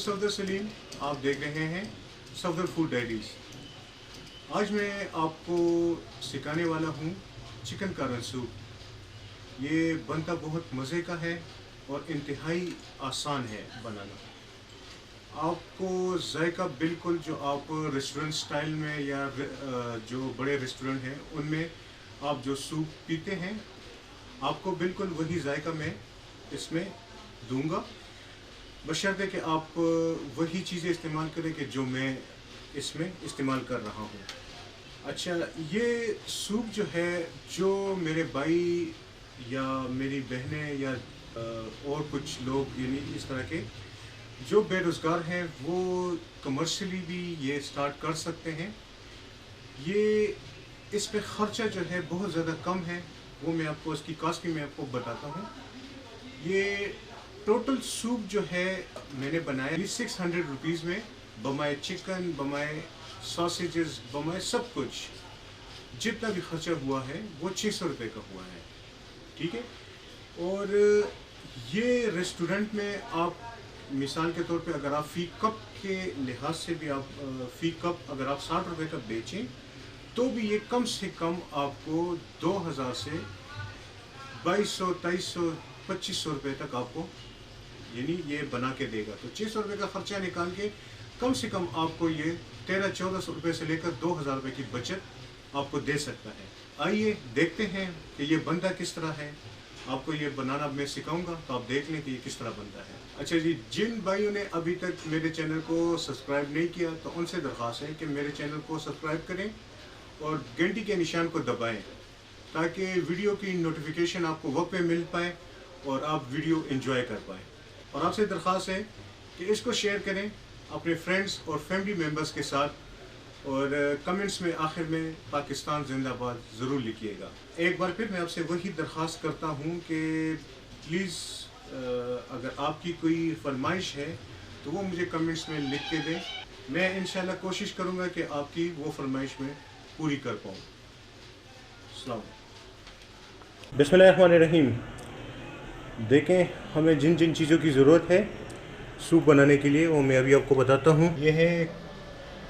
सफदर सलीम, आप देख रहे हैं सफदर फूड डायरीज। आज मैं आपको सिखाने वाला हूँ चिकन का सूप। ये बनता बहुत मज़े का है और इंतहाई आसान है बनाना। आपको जायका बिल्कुल जो आप रेस्टोरेंट स्टाइल में या जो बड़े रेस्टोरेंट हैं उनमें आप जो सूप पीते हैं, आपको बिल्कुल वही जायका मैं इसमें दूंगा, बशर्ते कि आप वही चीज़ें इस्तेमाल करें कि जो मैं इसमें इस्तेमाल कर रहा हूँ। अच्छा, ये सूप जो है, जो मेरे भाई या मेरी बहनें या और कुछ लोग यानी इस तरह के जो बेरोज़गार हैं वो कमर्शियली भी ये स्टार्ट कर सकते हैं। ये इस पे ख़र्चा जो है बहुत ज़्यादा कम है, वो मैं आपको इसकी कॉस्ट भी मैं आपको बताता हूँ। ये टोटल सूप जो है मैंने बनाया 600 रुपीज़ में, बमाए चिकन, बमाए सॉसेजेस, बमाए सब कुछ जितना भी खर्चा हुआ है वो 600 रुपये का हुआ है, ठीक है। और ये रेस्टोरेंट में आप मिसाल के तौर पे अगर आप फ़ी कप के लिहाज से भी आप फ़ी कप अगर आप 60 रुपये का बेचें तो भी ये कम से कम आपको 2000 से 2200, 2300, 2500 रुपये तक आपको यानी ये बना के देगा। तो 600 रुपये का ख़र्चा निकाल के कम से कम आपको ये 1300-1400 रुपये से लेकर 2000 रुपये की बचत आपको दे सकता है। आइए देखते हैं कि ये बनता किस तरह है। आपको ये बनाना मैं सिखाऊंगा, तो आप देख लें कि ये किस तरह बनता है। अच्छा जी, जिन भाइयों ने अभी तक मेरे चैनल को सब्सक्राइब नहीं किया तो उनसे दरख्वास्त है कि मेरे चैनल को सब्सक्राइब करें और घंटी के निशान को दबाएँ ताकि वीडियो की नोटिफिकेशन आपको वक्त पे मिल पाए और आप वीडियो एंजॉय कर पाएँ। और आपसे दरख्वास्त है कि इसको शेयर करें अपने फ्रेंड्स और फैमिली मेम्बर्स के साथ और कमेंट्स में आखिर में पाकिस्तान जिंदाबाद ज़रूर लिखिएगा। एक बार फिर मैं आपसे वही दरख्वास्त करता हूँ कि प्लीज़ अगर आपकी कोई फरमाइश है तो वो मुझे कमेंट्स में लिख के दें। मैं इंशाल्लाह कोशिश करूँगा कि आपकी वो फरमाइश में पूरी कर पाऊँ। अस्सलाम। बिस्मिल्लाहिर्रहमानिर्रहीम। देखें, हमें जिन जिन चीज़ों की ज़रूरत है सूप बनाने के लिए वो मैं अभी आपको बताता हूँ। ये है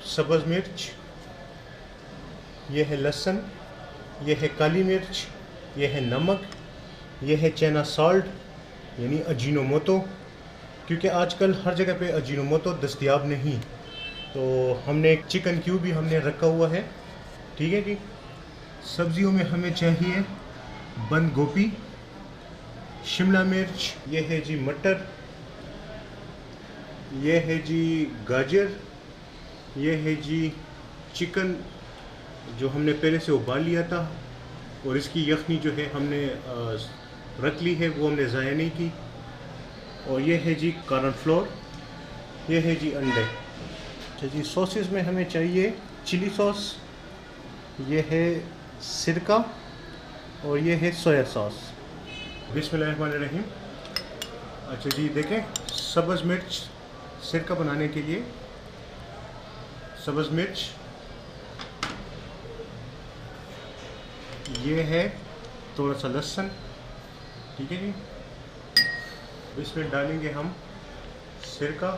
सब्ज़ मिर्च, ये है लहसुन, ये है काली मिर्च, ये है नमक, ये है चना सॉल्ट यानी अजीनोमोटो, क्योंकि आजकल हर जगह पे अजीनोमोटो दस्तयाब नहीं, तो हमने एक चिकन क्यूब भी हमने रखा हुआ है, ठीक है जी। सब्ज़ियों में हमें चाहिए बंद गोभी, शिमला मिर्च, ये है जी मटर, ये है जी गाजर, ये है जी चिकन जो हमने पहले से उबाल लिया था और इसकी यखनी जो है हमने रख ली है, वो हमने ज़ाया नहीं की। और ये है जी कॉर्नफ्लोर, ये है जी अंडे। अच्छा जी, सॉसेस में हमें चाहिए चिली सॉस, ये है सिरका और ये है सोया सॉस। बिस्मिल्लाहिर्रहमानिर्रहीम। अच्छा जी, देखें, सब्ज़ मिर्च सिरका बनाने के लिए सब्ज़ मिर्च, ये है थोड़ा सा लहसुन, ठीक है जी। इसमें डालेंगे हम सिरका,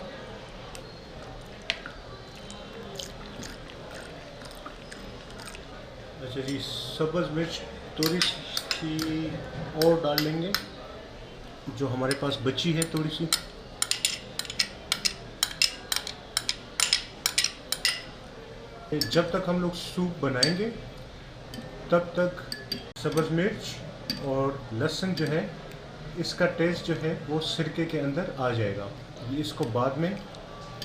अच्छा जी, सब्ज़ मिर्च थोड़ी सी और डाल लेंगे जो हमारे पास बची है थोड़ी सी। जब तक हम लोग सूप बनाएंगे तब तक सब्ज़ मिर्च और लहसुन जो है इसका टेस्ट जो है वो सिरके के अंदर आ जाएगा। इसको बाद में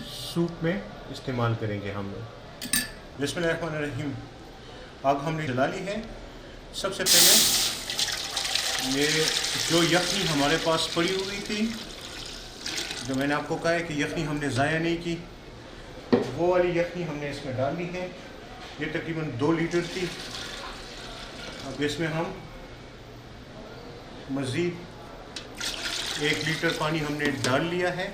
सूप में इस्तेमाल करेंगे हम लोग। बिस्मिल्लाहिर्रहमानिर्रहीम। आग हमने जला ली है। सबसे पहले ये जो यखनी हमारे पास पड़ी हुई थी, जो मैंने आपको कहा है कि यखनी हमने ज़ाया नहीं की, वो वाली यखनी हमने इसमें डाल ली है। ये तकरीबन 2 लीटर थी। अब इसमें हम मज़ीद 1 लीटर पानी हमने डाल लिया है।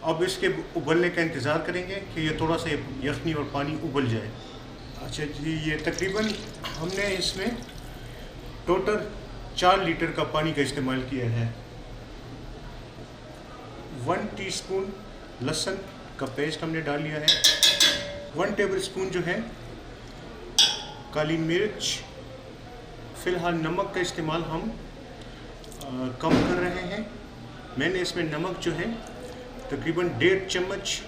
अब इसके उबलने का इंतज़ार करेंगे कि ये थोड़ा सा यखनी और पानी उबल जाए। अच्छा जी, ये तकरीबन हमने इसमें टोटल 4 लीटर का पानी का इस्तेमाल किया है। 1 टीस्पून लहसुन का पेस्ट हमने डाल लिया है। 1 टेबल स्पून जो है काली मिर्च। फ़िलहाल नमक का इस्तेमाल हम कम कर रहे हैं। मैंने इसमें नमक जो है तकरीबन 1.5 चम्मच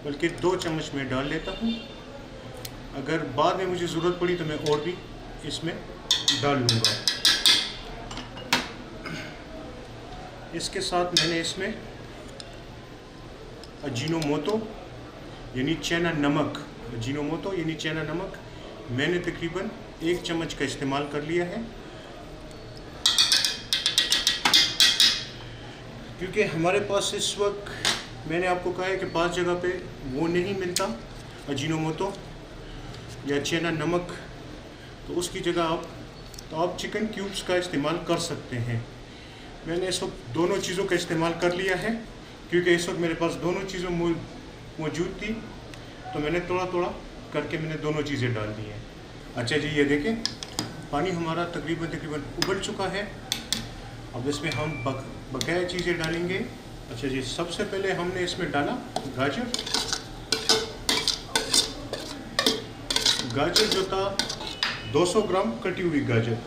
बल्कि 2 चम्मच में डाल लेता हूँ। अगर बाद में मुझे ज़रूरत पड़ी तो मैं और भी इसमें डाल लूँगा। इसके साथ मैंने इसमें अजीनोमोटो यानी चाइना नमक, अजीनोमोटो यानी चाइना नमक मैंने तकरीबन 1 चम्मच का इस्तेमाल कर लिया है, क्योंकि हमारे पास इस वक्त मैंने आपको कहा है कि 5 जगह पे वो नहीं मिलता अजीनोमोटो या चाइना नमक, तो उसकी जगह आप चिकन क्यूब्स का इस्तेमाल कर सकते हैं। मैंने इस वक्त दोनों चीज़ों का इस्तेमाल कर लिया है, क्योंकि इस वक्त मेरे पास दोनों चीज़ों मौजूद थी, तो मैंने थोड़ा थोड़ा करके मैंने दोनों चीज़ें डाल दी हैं। अच्छा जी, ये देखें पानी हमारा तकरीबन उबल चुका है। अब इसमें हम बकाया चीज़ें डालेंगे। अच्छा जी, सबसे पहले हमने इसमें डाला गाजर। गाजर जो था 200 ग्राम कटी हुई गाजर।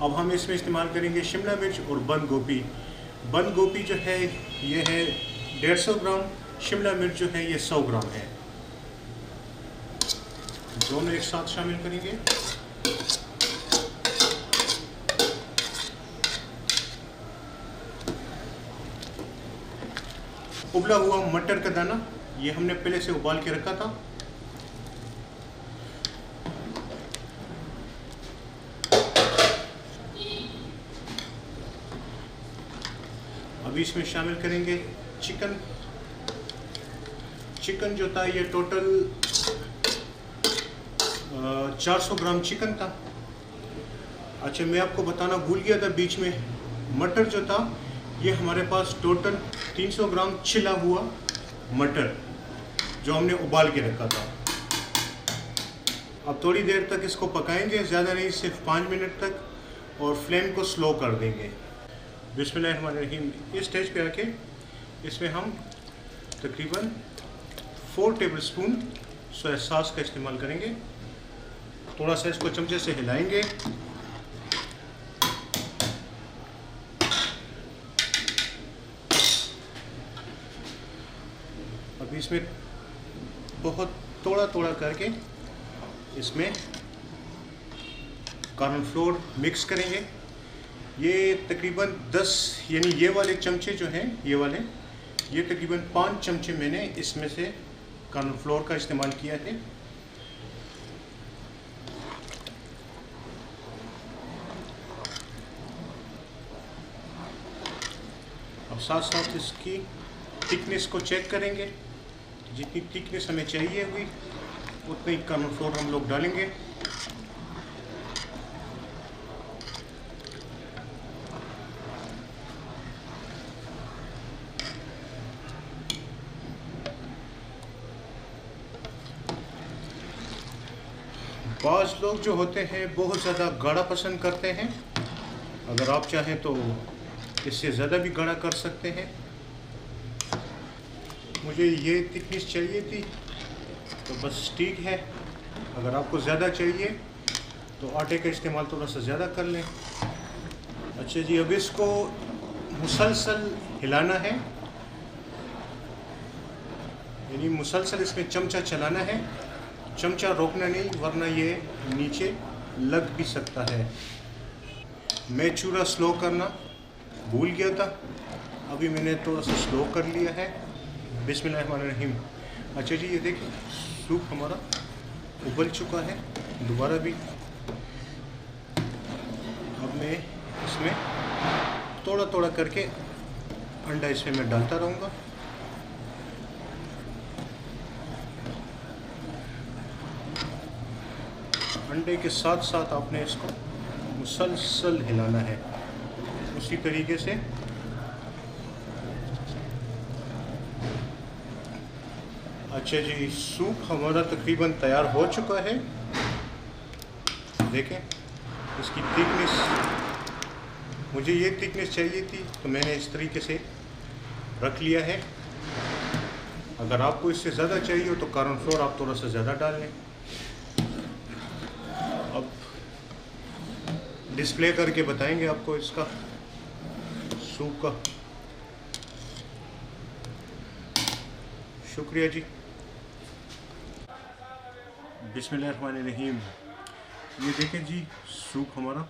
अब हम इसमें इस्तेमाल करेंगे शिमला मिर्च और बंद गोभी। बंद गोभी जो है ये है 150 ग्राम, शिमला मिर्च जो है ये 100 ग्राम है। दोनों एक साथ शामिल करेंगे। उबला हुआ मटर का दाना, ये हमने पहले से उबाल के रखा था। अभी इसमें शामिल करेंगे चिकन। चिकन जो था ये टोटल 400 ग्राम चिकन था। अच्छा, मैं आपको बताना भूल गया था बीच में, मटर जो था ये हमारे पास टोटल 300 ग्राम छिला हुआ मटर जो हमने उबाल के रखा था। अब थोड़ी देर तक इसको पकाएंगे, ज़्यादा नहीं, सिर्फ 5 मिनट तक, और फ्लेम को स्लो कर देंगे। बिस्मिल्लाहिर्रहमानिर्रहीम। इस स्टेज पे आके इसमें हम तकरीबन 4 टेबल स्पून सोया सॉस का इस्तेमाल करेंगे। थोड़ा सा इसको चमचे से हिलाएंगे। अभी इसमें बहुत थोड़ा करके इसमें कॉर्नफ्लोर मिक्स करेंगे। ये तकरीबन 10 यानी ये वाले चमचे जो हैं ये तकरीबन 5 चमचे मैंने इसमें से कॉर्नफ्लोर का इस्तेमाल किया है। अब साथ साथ इसकी थिकनेस को चेक करेंगे। जितनी थिकनेस हमें चाहिए हुई उतनी कॉर्नफ्लोर हम लोग डालेंगे। बाज़ लोग जो होते हैं बहुत ज़्यादा गाढ़ा पसंद करते हैं। अगर आप चाहें तो इससे ज़्यादा भी गाढ़ा कर सकते हैं। मुझे ये थिकनेस चाहिए थी तो बस ठीक है। अगर आपको ज़्यादा चाहिए तो आटे का इस्तेमाल थोड़ा सा ज़्यादा कर लें। अच्छा जी, अब इसको मुसलसल हिलाना है, यानी मुसलसल इसमें चमचा चलाना है। चमचा रोकना नहीं, वरना ये नीचे लग भी सकता है। मैं चूल्हा स्लो करना भूल गया था, अभी मैंने थोड़ा सा स्लो कर लिया है। बिस्मिल्लाहिर्रहमानिर्रहीम। अच्छा जी, ये देखिए सूप हमारा उबल चुका है दोबारा भी। अब मैं इसमें थोड़ा करके अंडा इसमें मैं डालता रहूँगा। अंडे के साथ साथ आपने इसको मुसलसल हिलाना है उसी तरीके से। अच्छा जी, सूप हमारा तकरीबन तैयार हो चुका है। देखें इसकी थिकनेस, मुझे ये थिकनेस चाहिए थी तो मैंने इस तरीके से रख लिया है। अगर आपको इससे ज़्यादा चाहिए हो तो कॉर्नफ्लोर आप थोड़ा सा ज़्यादा डाल लें। अब डिस्प्ले करके बताएंगे आपको इसका सूप का। शुक्रिया जी। बिस्मिल्लाहिर्रहमानिर्रहीम। ये देखें जी, सूप हमारा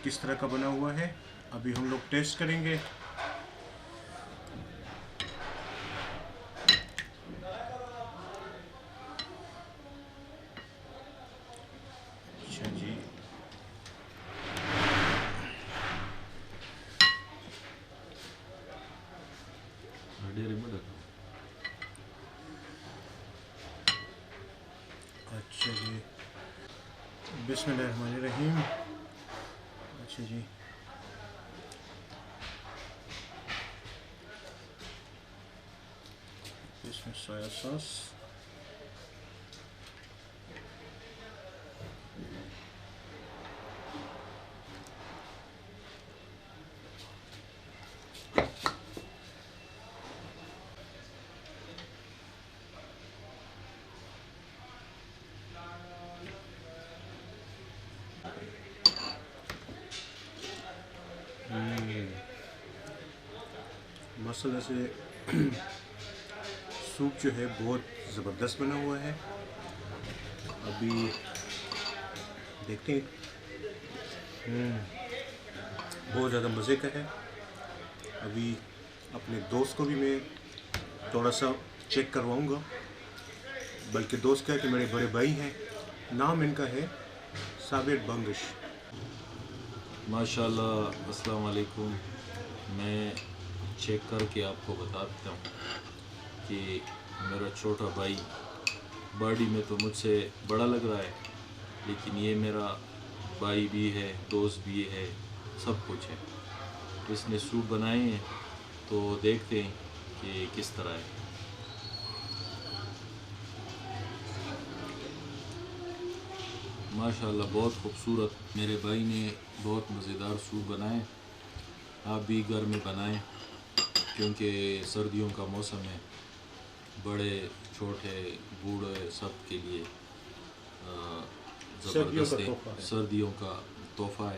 किस तरह का बना हुआ है। अभी हम लोग टेस्ट करेंगे। अच्छा जी, अच्छा जी, बिस्मिल्लाहिर्रहमानिर्रहीम। अच्छा जी, इसमें सोया सॉस, मसाला से सूप जो है बहुत ज़बरदस्त बना हुआ है। अभी देखते हैं। बहुत ज़्यादा मज़े का है। अभी अपने दोस्त को भी मैं थोड़ा सा चेक करवाऊंगा, बल्कि दोस्त क्या कि मेरे बड़े भाई हैं। नाम इनका है साबिर बंगश। माशाल्लाह, अस्सलाम वालेकुम। मैं चेक करके आपको बता देता हूँ कि मेरा छोटा भाई बॉडी में तो मुझसे बड़ा लग रहा है, लेकिन ये मेरा भाई भी है, दोस्त भी है, सब कुछ है। तो इसने सूप बनाए हैं, तो देखते हैं कि किस तरह है। माशाल्लाह, बहुत खूबसूरत। मेरे भाई ने बहुत मज़ेदार सूप बनाए। आप भी घर में बनाएं, क्योंकि सर्दियों का मौसम है। बड़े छोटे बूढ़े सब के लिए सर्दियों का ज़बरदस्त तोहफा है। सर्दियों का तोहफ़ा है।